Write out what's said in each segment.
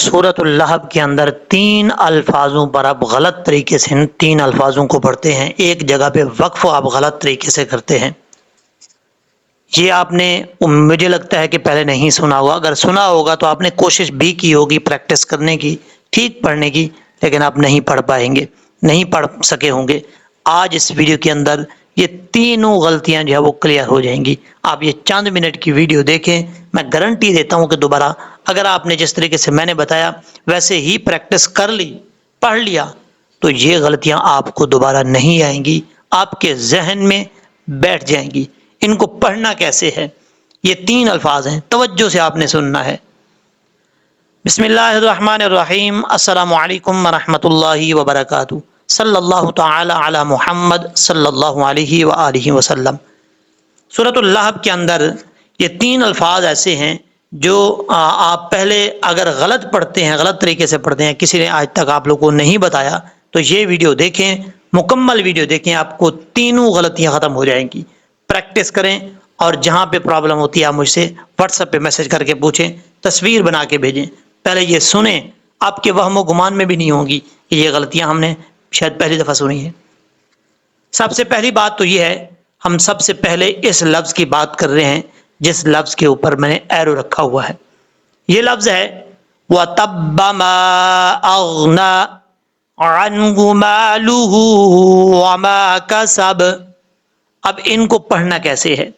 सूरत अल-लहब के अंदर 3 अल्फाजों पर आप गलत तरीके से इन 3 अल्फाजों को पढ़ते हैं, एक जगह पे वक्फ आप गलत तरीके से करते हैं। ये आपने मुझे लगता है कि पहले नहीं सुना होगा। अगर सुना होगा तो आपने कोशिश भी की होगी प्रैक्टिस करने की, ठीक पढ़ने की, लेकिन आप नहीं पढ़ पाएंगे, नहीं पढ़ सके होंगे। आज इस वीडियो के अंदर ये तीनों गलतियां जो है वो क्लियर हो जाएंगी। आप ये चंद मिनट की वीडियो देखें, मैं गारंटी देता हूं कि दोबारा अगर आपने जिस तरीके से मैंने बताया वैसे ही प्रैक्टिस कर ली, पढ़ लिया, तो ये गलतियां आपको दोबारा नहीं आएंगी, आपके जहन में बैठ जाएंगी। इनको पढ़ना कैसे है? ये 3 अल्फाज हैं, तवज्जो से आपने सुनना है। बिस्मिल्लाहिर्रहमानिर्रहीम, अस्सलामु अलैकुम वरहमतुल्लाहि वबरकातुहू, सल्लल्लाहु तआला अला मुहम्मद सल्लल्लाहु अलैहि व आलिहि वसल्लम। सूरतुल लहब के अंदर ये 3 अल्फाज ऐसे हैं जो आप पहले अगर गलत पढ़ते हैं, गलत तरीके से पढ़ते हैं, किसी ने आज तक आप लोगों को नहीं बताया, तो ये वीडियो देखें, मुकम्मल वीडियो देखें, आपको तीनों गलतियां ख़त्म हो जाएंगी। प्रैक्टिस करें और जहाँ पे प्रॉब्लम होती है आप मुझसे व्हाट्सएप पे मैसेज करके पूछें, तस्वीर बना के भेजें। पहले ये सुने, आपके वहम गुमान में भी नहीं होगी कि ये गलतियां हमने शायद पहली दफ़ा सुनी है। सबसे पहली बात तो ये है, हम सबसे पहले इस लफ्ज़ की बात कर रहे हैं जिस लफ्ज़ के ऊपर मैंने एरो रखा हुआ है। ये लफ्ज़ है वतब्बा मा अग़ना अन्हु मालुहु वमा कसब। अब इनको पढ़ना कैसे है?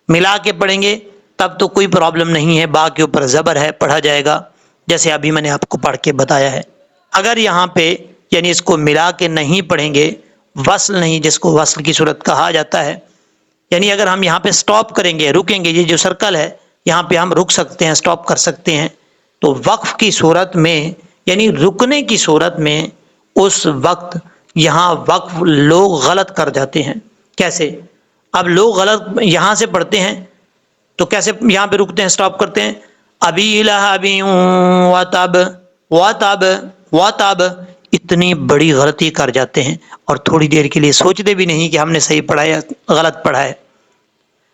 मिला के पढ़ेंगे तब तो कोई प्रॉब्लम नहीं है, बा के ऊपर ज़बर है, पढ़ा जाएगा जैसे अभी मैंने आपको पढ़ के बताया है। अगर यहाँ पे यानी इसको मिला के नहीं पढ़ेंगे, वस्ल नहीं, जिसको वस्ल की सूरत कहा जाता है, यानी अगर हम यहाँ पे स्टॉप करेंगे, रुकेंगे, ये जो सर्कल है यहाँ पे हम रुक सकते हैं, स्टॉप कर सकते हैं, तो वक्फ की सूरत में यानी रुकने की सूरत में उस वक्त यहाँ वक्फ लोग गलत कर जाते हैं। कैसे? अब लोग गलत यहाँ से पढ़ते हैं तो कैसे यहाँ पे रुकते हैं, स्टॉप करते हैं, अभी लहबी वतब वतब वतब, इतनी बड़ी गलती कर जाते हैं और थोड़ी देर के लिए सोचते भी नहीं कि हमने सही पढ़ा है या गलत पढ़ा है।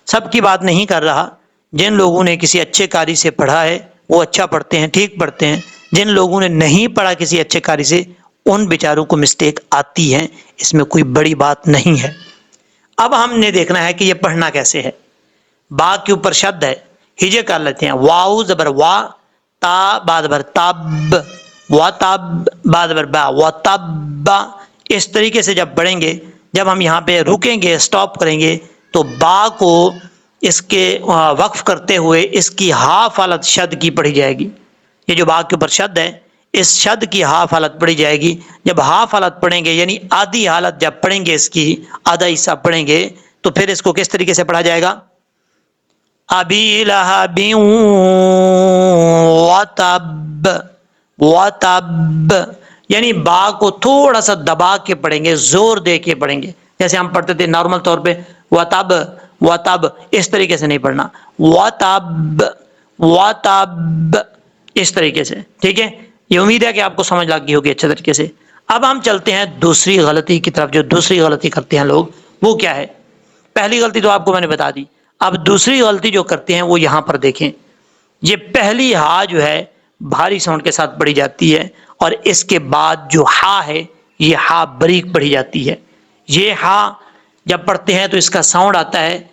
सबकी बात नहीं कर रहा, जिन लोगों ने किसी अच्छे कारी से पढ़ा है वो अच्छा पढ़ते हैं, ठीक पढ़ते हैं। जिन लोगों ने नहीं पढ़ा किसी अच्छे कारी से, उन बेचारों को मिस्टेक आती है, इसमें कोई बड़ी बात नहीं है। अब हमने देखना है कि ये पढ़ना कैसे है। बा के ऊपर शब्द है, हिजे कर लेते हैं, वाउ जबर वा, ता बाद बर तब, व तब बाद बर बा, व तब। इस तरीके से जब पढ़ेंगे, जब हम यहाँ पे रुकेंगे, स्टॉप करेंगे, तो बा को इसके वक्फ करते हुए इसकी हाफ हालत शद की पढ़ी जाएगी। ये जो बा के ऊपर शद है, इस शद की हाफ हालत पढ़ी जाएगी। जब हाफ हालत पढ़ेंगे यानी आधी हालत जब पढ़ेंगे, इसकी आधा हिस्सा पढ़ेंगे, तो फिर इसको किस तरीके से पढ़ा जाएगा? अभी लहबी वतब वतब, यानी बा को थोड़ा सा दबा के पढ़ेंगे, जोर दे के पढ़ेंगे, जैसे हम पढ़ते थे नॉर्मल तौर पे वतब वतब, इस तरीके से नहीं पढ़ना, वतब वतब, इस तरीके से। ठीक है, ये उम्मीद है कि आपको समझ लग गई होगी अच्छे तरीके से। अब हम चलते हैं दूसरी गलती की तरफ। जो दूसरी गलती करते हैं लोग, वो क्या है? पहली गलती तो आपको मैंने बता दी, अब दूसरी गलती जो करते हैं वो यहाँ पर देखें। ये पहली हा जो है भारी साउंड के साथ पढ़ी जाती है और इसके बाद जो हा है ये हा बारीक पढ़ी जाती है। ये हा जब पढ़ते हैं तो इसका साउंड आता है,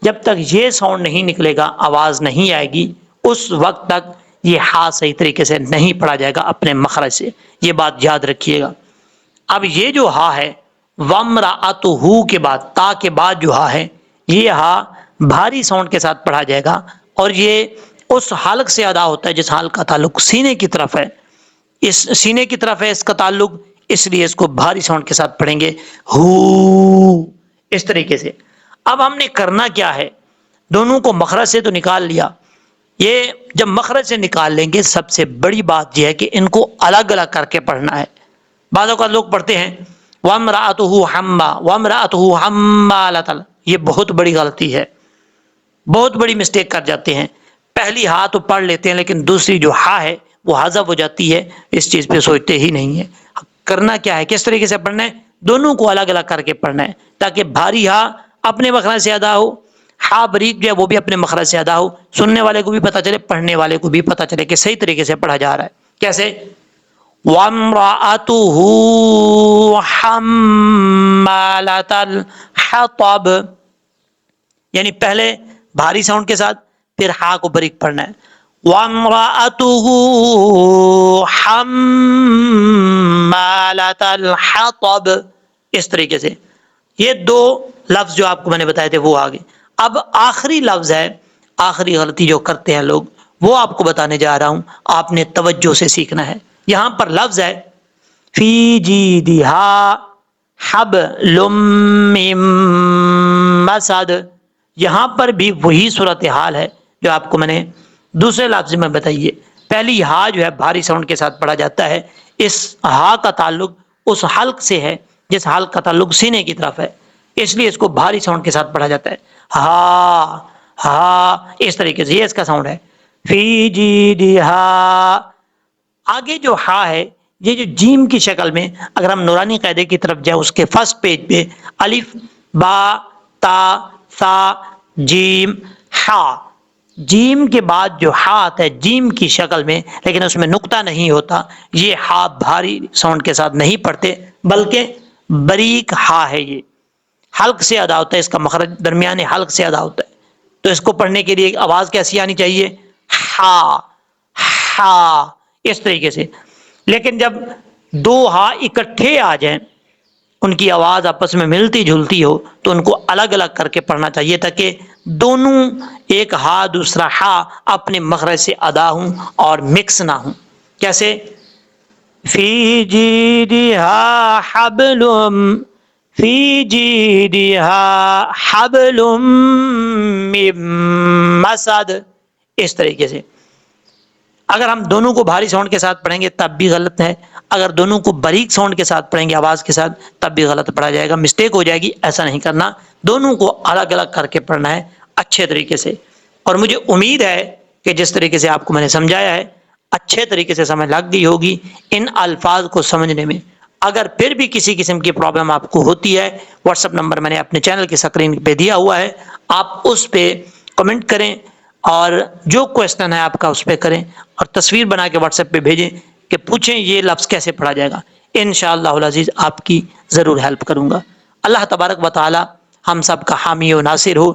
जब तक ये साउंड नहीं निकलेगा, आवाज नहीं आएगी, उस वक्त तक ये हा सही तरीके से नहीं पढ़ा जाएगा अपने मखरज से। ये बात याद रखिएगा। अब ये जो हा है, वम्राअतुहू के बाद, ता के बाद जो हा है, ये हा भारी साउंड के साथ पढ़ा जाएगा और ये उस हल्क से अदा होता है जिस हल्क का ताल्लुक सीने की तरफ है। इस सीने की तरफ है इसका ताल्लुक, इसलिए इसको भारी साउंड के साथ पढ़ेंगे, हू, इस तरीके से। अब हमने करना क्या है? दोनों को मखरज से तो निकाल लिया, ये जब मखरज से निकाल लेंगे, सबसे बड़ी बात यह है कि इनको अलग अलग करके पढ़ना है। बाज़ औक़ात लोग पढ़ते हैं वम्राअतुहू हम्मा, वम्राअतुहू हम्मालतल, ये बहुत बड़ी गलती है, बहुत बड़ी मिस्टेक कर जाते हैं। पहली हा तो पढ़ लेते हैं लेकिन दूसरी जो हा है वो हज़फ हो जाती है, इस चीज़ पे सोचते ही नहीं है। करना क्या है, किस तरीके से पढ़ना है? दोनों को अलग अलग करके पढ़ना है ताकि भारी हा अपने मखरज से अदा हो, ہا بریک جو ہے وہ بھی اپنے مخرج سے ادا ہو، سننے والے کو بھی پتہ چلے، پڑھنے والے کو بھی پتہ چلے کہ صحیح طریقے سے پڑھا جا رہا ہے. کیسے؟ وَامْرَأَتُهُ حَمَّالَةَ الْحَطَبِ، یعنی پہلے بھاری ساؤنڈ کے ساتھ، پھر ہا کو بریک پڑھنا ہے. وَامْرَأَتُهُ حَمَّالَةَ الْحَطَبِ، اس طریقے سے. یہ دو لفظ جو آپ کو میں نے بتائے تھے وہ آگے. اب آخری لفظ ہے، آخری غلطی جو کرتے ہیں لوگ وہ آپ کو بتانے جا رہا ہوں، آپ نے توجہ سے سیکھنا ہے. یہاں پر لفظ ہے فی جیدہا حبل من مسد. یہاں پر بھی وہی صورتحال ہے جو آپ کو میں نے دوسرے لفظ میں بتائیے. پہلی ہا جو ہے بھاری ساؤنڈ کے ساتھ پڑھا جاتا ہے، اس ہا کا تعلق اس حلق سے ہے جس حلق کا تعلق سینے کی طرف ہے، اس لیے اس کو بھاری ساؤنڈ کے ساتھ پڑھا جاتا ہے. ہا ہا اس طریقے سے، یہ اس کا ساؤنڈ ہے. فی جیدہا، آگے جو ہا ہے یہ جو جیم کی شکل میں، اگر ہم نورانی قاعدے کی طرف جائیں اس کے فرسٹ پیج پہ الف با تا ثا جیم ہا، جیم کے بعد جو ہا آتا ہے جیم کی شکل میں لیکن اس میں نقطہ نہیں ہوتا، یہ ہا بھاری ساؤنڈ کے ساتھ نہیں پڑھتے بلکہ باریک ہا ہے. یہ حلق سے ادا ہوتا ہے، اس کا مخرج درمیانے حلق سے ادا ہوتا ہے. تو اس کو پڑھنے کے لیے آواز کیسی آنی چاہیے؟ ہا ہا، اس طریقے سے. لیکن جب دو ہا اکٹھے آ جائیں، ان کی آواز آپس میں ملتی جھلتی ہو تو ان کو الگ الگ کر کے پڑھنا چاہیے تاکہ دونوں، ایک ہا دوسرا ہا، اپنے مخرج سے ادا ہوں اور مکس نہ ہوں. کیسے؟ فی جیدہا حبل، فی جیدہا حبل من مسد، اس طریقے سے. اگر ہم دونوں کو بھاری ساؤنڈ کے ساتھ پڑھیں گے تب بھی غلط ہے، اگر دونوں کو باریک ساؤنڈ کے ساتھ پڑھیں گے آواز کے ساتھ تب بھی غلط پڑھا جائے گا، مسٹیک ہو جائے گی. ایسا نہیں کرنا، دونوں کو الگ الگ کر کے پڑھنا ہے اچھے طریقے سے. اور مجھے امید ہے کہ جس طریقے سے آپ کو میں نے سمجھایا ہے اچھے طریقے سے سمجھ لگ گئی ہوگی ان الفاظ کو سمجھنے میں. اگر پھر بھی کسی قسم کی پرابلم آپ کو ہوتی ہے، واٹس ایپ نمبر میں نے اپنے چینل کی اسکرین پہ دیا ہوا ہے، آپ اس پہ کمنٹ کریں اور جو کوشچن ہے آپ کا اس پہ کریں اور تصویر بنا کے واٹس ایپ پہ بھیجیں کہ پوچھیں یہ لفظ کیسے پڑھا جائے گا. انشاءاللہ العزیز آپ کی ضرور ہیلپ کروں گا. اللہ تبارک و تعالی ہم سب کا حامی و ناصر ہو.